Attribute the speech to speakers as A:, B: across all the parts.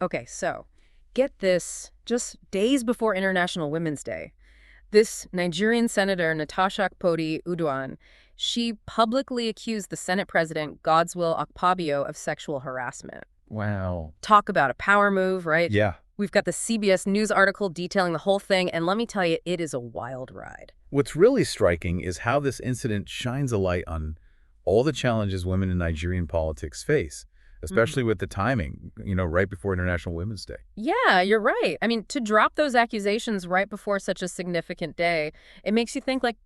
A: Okay, so get this. Just days before International Women's Day, this Nigerian senator, Natasha Akpoti Uduaghan, she publicly accused the Senate president, Godswill Akpabio, of sexual harassment.
B: Wow.
A: Talk about a power move, right?
B: Yeah.
A: We've got the CBS News article detailing the whole thing, and let me tell you, it is a wild ride.
B: What's really striking is how this incident shines a light on all the challenges women in Nigerian politics face,
A: Mm.
B: especially with the timing, right before International Women's Day.
A: Yeah, you're right. I mean, to drop those accusations right before such a significant day, it makes you think, like,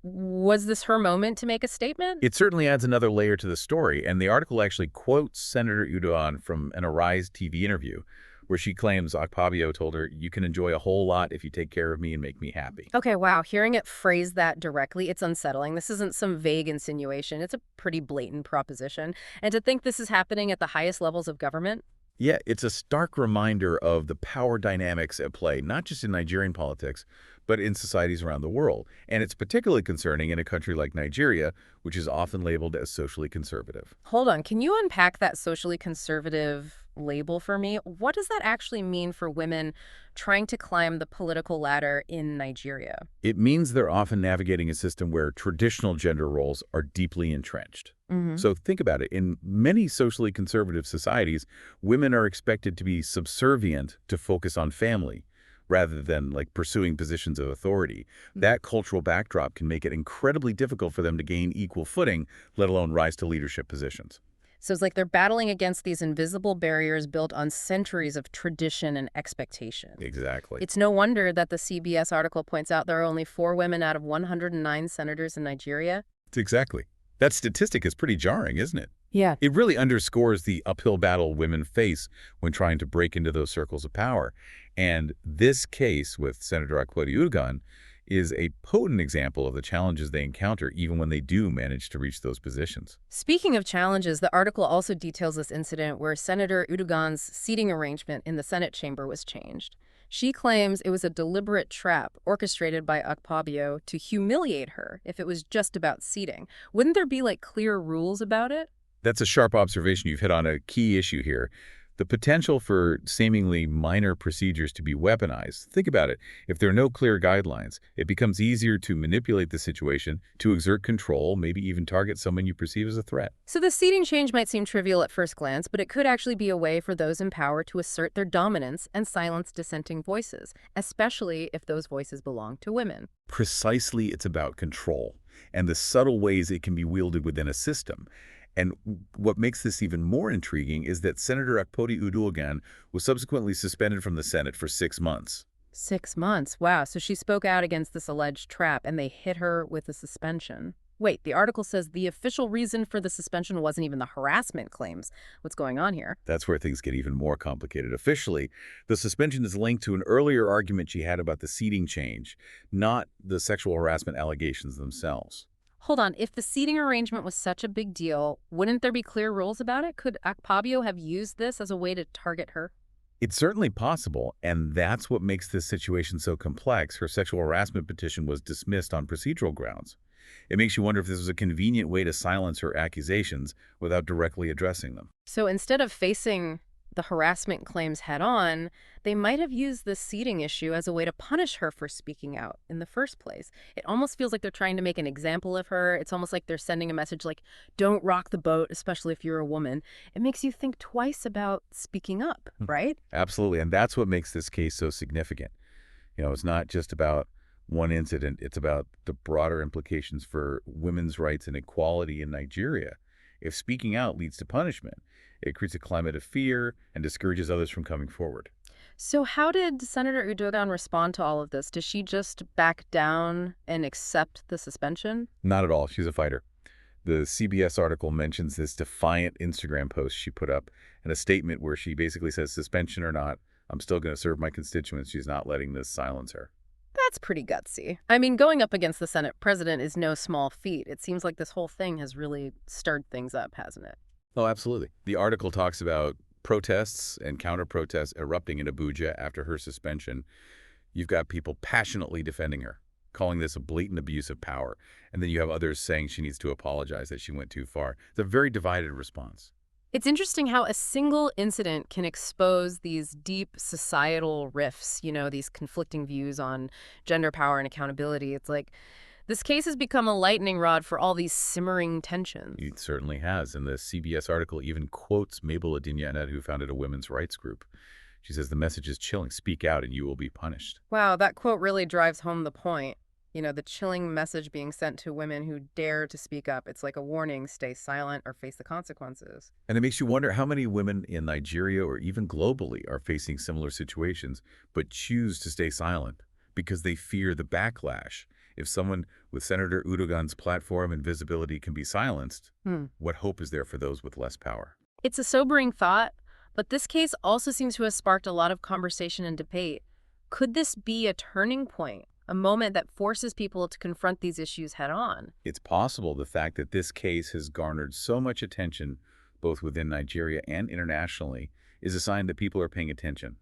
A: was this her moment to make a statement?
B: It certainly adds another layer to the story, and the article actually quotes Senator Uduaghan from an Arise TV interview, where she claims Akpabio told her, "You can enjoy a whole lot if you take care of me and make me happy."
A: Okay, wow. Hearing it phrased that directly, it's unsettling. This isn't some vague insinuation. It's a pretty blatant proposition. And to think this is happening at the highest levels of government?
B: Yeah, it's a stark reminder of the power dynamics at play, not just in Nigerian politics, but in societies around the world. And it's particularly concerning in a country like Nigeria, which is often labeled as socially conservative.
A: Hold on. Can you unpack that socially conservative label for me? What does that actually mean for women trying to climb the political ladder in Nigeria?
B: It means they're often navigating a system where traditional gender roles are deeply entrenched.
A: Hmm.
B: So think about it. In many socially conservative societies, women are expected to be subservient to focus on family rather than like pursuing positions of authority. That cultural backdrop can make it incredibly difficult for them to gain equal footing, let alone rise to leadership positions.
A: So it's like they're battling against these invisible barriers built on centuries of tradition and expectation.
B: Exactly.
A: It's no wonder that the CBS article points out there are only 4 women out of 109 senators in Nigeria.
B: Exactly. That statistic is pretty jarring, isn't it?
A: Yeah.
B: It really underscores the uphill battle women face when trying to break into those circles of power. And this case with Senator Akpoti Uduaghan is a potent example of the challenges they encounter even when they do manage to reach those positions.
A: Speaking of challenges, the article also details this incident where Senator Udughan's seating arrangement in the Senate chamber was changed. She claims it was a deliberate trap orchestrated by Akpabio to humiliate her if it was just about seating. Wouldn't there be, like, clear rules about it?
B: That's a sharp observation. You've hit on a key issue here. The potential for seemingly minor procedures to be weaponized. Think about it. If there are no clear guidelines, it becomes easier to manipulate the situation, to exert control, maybe even target someone you perceive as a threat.
A: So the seating change might seem trivial at first glance, but it could actually be a way for those in power to assert their dominance and silence dissenting voices, especially if those voices belong to women.
B: Precisely, it's about control and the subtle ways it can be wielded within a system. And what makes this even more intriguing is that Senator Akpoti Uduaghan was subsequently suspended from the Senate for 6 months.
A: 6 months. Wow. So she spoke out against this alleged trap and they hit her with a suspension. Wait, the article says the official reason for the suspension wasn't even the harassment claims. What's going on here?
B: That's where things get even more complicated. Officially, the suspension is linked to an earlier argument she had about the seating change, not the sexual harassment allegations themselves.
A: Hold on. If the seating arrangement was such a big deal, wouldn't there be clear rules about it? Could Akpabio have used this as a way to target her?
B: It's certainly possible, and that's what makes this situation so complex. Her sexual harassment petition was dismissed on procedural grounds. It makes you wonder if this was a convenient way to silence her accusations without directly addressing them.
A: So instead of facing the harassment claims head on, they might have used this seating issue as a way to punish her for speaking out in the first place. It almost feels like they're trying to make an example of her. It's almost like they're sending a message like, don't rock the boat, especially if you're a woman. It makes you think twice about speaking up,
B: Hmm.
A: right?
B: Absolutely, and that's what makes this case so significant. It's not just about one incident. It's about the broader implications for women's rights and equality in Nigeria. If speaking out leads to punishment, it creates a climate of fear and discourages others from coming forward.
A: So how did Senator Udogan respond to all of this? Does she just back down and accept the suspension?
B: Not at all. She's a fighter. The CBS article mentions this defiant Instagram post she put up and a statement where she basically says, suspension or not, I'm still going to serve my constituents. She's not letting this silence her.
A: That's pretty gutsy. I mean, going up against the Senate president is no small feat. It seems like this whole thing has really stirred things up, hasn't it?
B: Oh, absolutely. The article talks about protests and counter-protests erupting in Abuja after her suspension. You've got people passionately defending her, calling this a blatant abuse of power. And then you have others saying she needs to apologize, that she went too far. It's a very divided response.
A: It's interesting how a single incident can expose these deep societal rifts, these conflicting views on gender power and accountability. It's like this case has become a lightning rod for all these simmering tensions.
B: It certainly has, and the CBS article even quotes Mabel Adinyanet, who founded a women's rights group. She says the message is chilling. Speak out and you will be punished.
A: Wow, that quote really drives home the point. The chilling message being sent to women who dare to speak up. It's like a warning, stay silent or face the consequences.
B: And it makes you wonder how many women in Nigeria or even globally are facing similar situations, but choose to stay silent because they fear the backlash. If someone with Senator Uduaghan's platform and visibility can be silenced, what hope is there for those with less power?
A: It's a sobering thought, but this case also seems to have sparked a lot of conversation and debate. Could this be a turning point? A moment that forces people to confront these issues head on?
B: It's possible the fact that this case has garnered so much attention, both within Nigeria and internationally, is a sign that people are paying attention.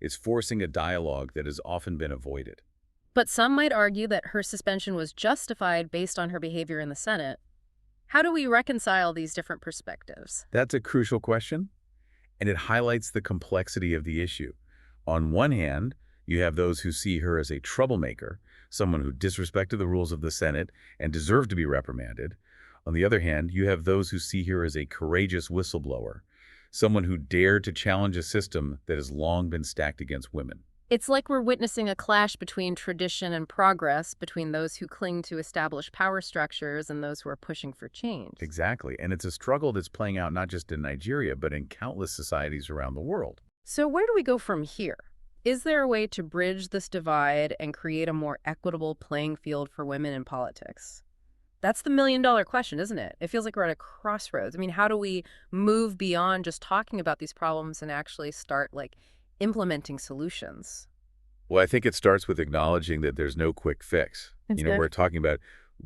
B: It's forcing a dialogue that has often been avoided.
A: But some might argue that her suspension was justified based on her behavior in the Senate. How do we reconcile these different perspectives?
B: That's a crucial question, and it highlights the complexity of the issue. On one hand, you have those who see her as a troublemaker, someone who disrespected the rules of the Senate and deserved to be reprimanded. On the other hand, you have those who see her as a courageous whistleblower, someone who dared to challenge a system that has long been stacked against women.
A: It's like we're witnessing a clash between tradition and progress, between those who cling to established power structures and those who are pushing for change.
B: Exactly, and it's a struggle that's playing out not just in Nigeria, but in countless societies around the world.
A: So where do we go from here? Is there a way to bridge this divide and create a more equitable playing field for women in politics? That's the million-dollar question, isn't it? It feels like we're at a crossroads. I mean, how do we move beyond just talking about these problems and actually start, implementing solutions?
B: Well, I think it starts with acknowledging that there's no quick fix.
A: That's good.
B: We're talking about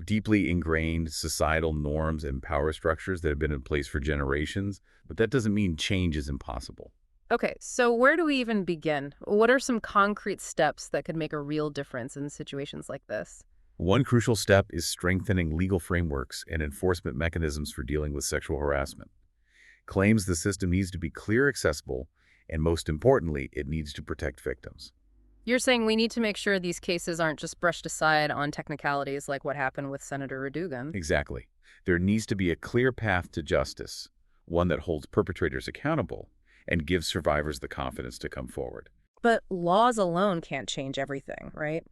B: deeply ingrained societal norms and power structures that have been in place for generations, but that doesn't mean change is impossible.
A: Okay, so where do we even begin? What are some concrete steps that could make a real difference in situations like this?
B: One crucial step is strengthening legal frameworks and enforcement mechanisms for dealing with sexual harassment. Claims the system needs to be clear, accessible, and most importantly, it needs to protect victims.
A: You're saying we need to make sure these cases aren't just brushed aside on technicalities like what happened with Senator Uduaghan.
B: Exactly. There needs to be a clear path to justice, one that holds perpetrators accountable and gives survivors the confidence to come forward.
A: But laws alone can't change everything, right?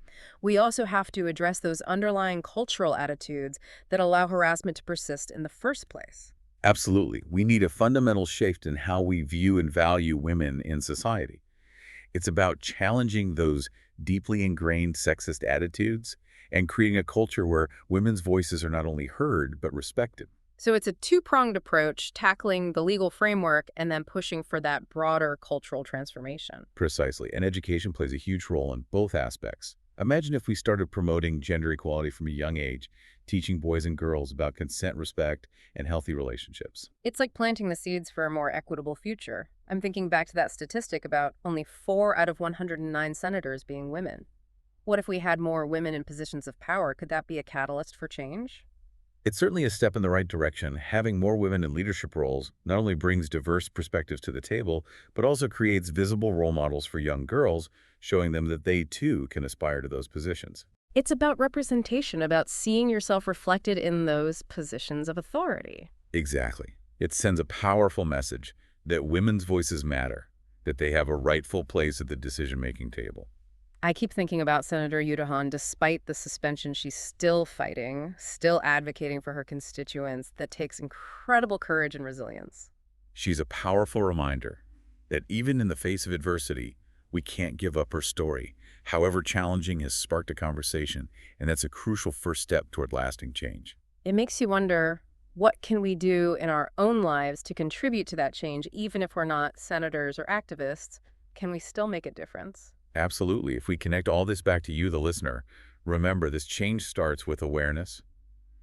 A: We also have to address those underlying cultural attitudes that allow harassment to persist in the first place.
B: Absolutely. We need a fundamental shift in how we view and value women in society. It's about challenging those deeply ingrained sexist attitudes and creating a culture where women's voices are not only heard, but respected.
A: So it's a two-pronged approach, tackling the legal framework and then pushing for that broader cultural transformation.
B: Precisely. And education plays a huge role in both aspects. Imagine if we started promoting gender equality from a young age, teaching boys and girls about consent, respect, and healthy relationships.
A: It's like planting the seeds for a more equitable future. I'm thinking back to that statistic about only 4 out of 109 senators being women. What if we had more women in positions of power? Could that be a catalyst for change?
B: It's certainly a step in the right direction. Having more women in leadership roles not only brings diverse perspectives to the table, but also creates visible role models for young girls, showing them that they too can aspire to those positions.
A: It's about representation, about seeing yourself reflected in those positions of authority.
B: Exactly. It sends a powerful message that women's voices matter, that they have a rightful place at the decision-making table.
A: I keep thinking about Senator Uduaghan. Despite the suspension, she's still fighting, still advocating for her constituents. That takes incredible courage and resilience.
B: She's a powerful reminder that even in the face of adversity, we can't give up her story. However challenging, has sparked a conversation, and that's a crucial first step toward lasting change.
A: It makes you wonder, what can we do in our own lives to contribute to that change? Even if we're not senators or activists, can we still make a difference?
B: Absolutely. If we connect all this back to you, the listener, remember this change starts with awareness.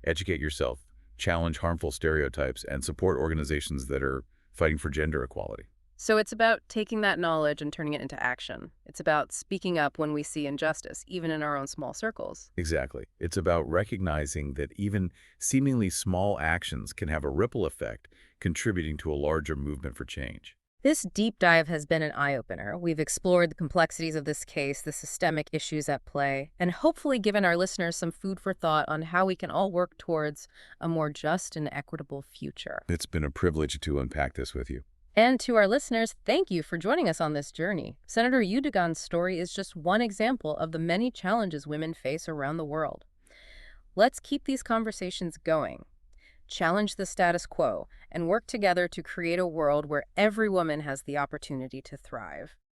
B: Educate yourself, challenge harmful stereotypes, and support organizations that are fighting for gender equality.
A: So it's about taking that knowledge and turning it into action. It's about speaking up when we see injustice, even in our own small circles.
B: Exactly. It's about recognizing that even seemingly small actions can have a ripple effect, contributing to a larger movement for change.
A: This deep dive has been an eye-opener. We've explored the complexities of this case, the systemic issues at play, and hopefully given our listeners some food for thought on how we can all work towards a more just and equitable future.
B: It's been a privilege to unpack this with you.
A: And to our listeners, thank you for joining us on this journey. Senator Uduaghan's story is just one example of the many challenges women face around the world. Let's keep these conversations going, challenge the status quo, and work together to create a world where every woman has the opportunity to thrive.